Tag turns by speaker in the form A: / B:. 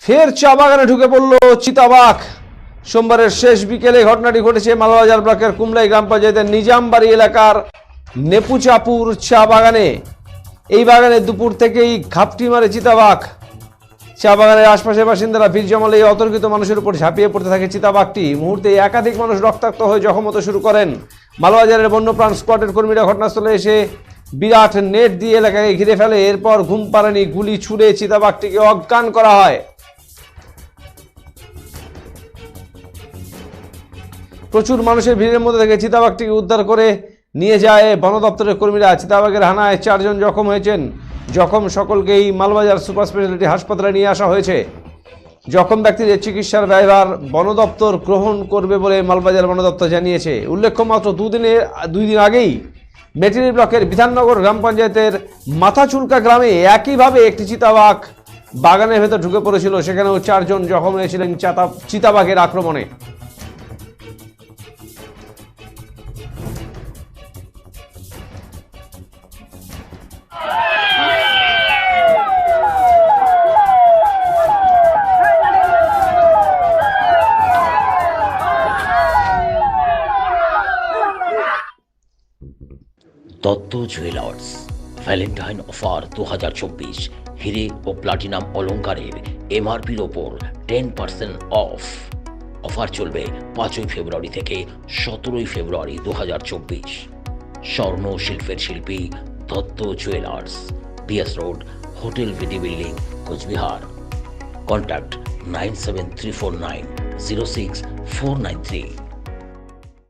A: ফের চা বাগানে ঢুকে পড়ল চিতাবাঘ। সোমবারের শেষ বিকেলে ঘটনাটি ঘটেছে মালবাজার ব্লকের কুমলাই গ্রাম পঞ্চায়েতের নিজামবাড়ি এলাকার নেপুচাপুর চা বাগানে। এই বাগানে দুপুর থেকেই ঘাপটি মারে চিতাবাঘ। চা বাগানের আশপাশের বাসিন্দারা ভিড় জমালে এই অতর্কিত মানুষের উপর ঝাঁপিয়ে পড়তে থাকে চিতাবাঘটি। মুহূর্তে একাধিক মানুষ রক্তাক্ত হয়ে জখম হতে শুরু করেন। মালবাজারের বন্যপ্রাণ স্কোয়াডের কর্মীরা ঘটনাস্থলে এসে বিরাট নেট দিয়ে এলাকাকে ঘিরে ফেলে। এরপর ঘুম পাড়ানি গুলি ছুড়ে চিতাবাঘটিকে অজ্ঞান করা হয়। প্রচুর মানুষের ভিড়ের মধ্যে থেকে চিতাবাঘটিকে উদ্ধার করে নিয়ে যায় বন দপ্তরের কর্মীরা। চিতাবাঘের হানায় 4 জন জখম হয়েছেন। জখম সকলকেই মালবাজার সুপার স্পেশালিটি হাসপাতালে নিয়ে আসা হয়েছে। জখম ব্যক্তিদের চিকিৎসার ব্যয়ভার বন দপ্তর গ্রহণ করবে বলে মালবাজার বন দপ্তর জানিয়েছে। উল্লেখ্য, মাত্র 2 দিন আগেই মেটিরি ব্লকের বিধাননগর গ্রাম পঞ্চায়েতের মাথাচুলকা গ্রামে একইভাবে একটি চিতাবাঘ বাগানের ভেতর ঢুকে পড়েছিল। সেখানেও 4 জন জখম হয়েছিলেন চিতাবাঘের আক্রমণে।
B: দত্ত জুয়েলার্স ভ্যালেন্টাইন অফার 2024 হিরে ও প্লাটিনাম অলংকারের এমআরপির ওপর 10% অফ। অফার চলবে 5 ফেব্রুয়ারি থেকে 17 ফেব্রুয়ারি 2024। স্বর্ণ শিল্পের শিল্পী Dutta jewellers, BS road, hotel VT building, Coochbehar. Contact 97349 06493।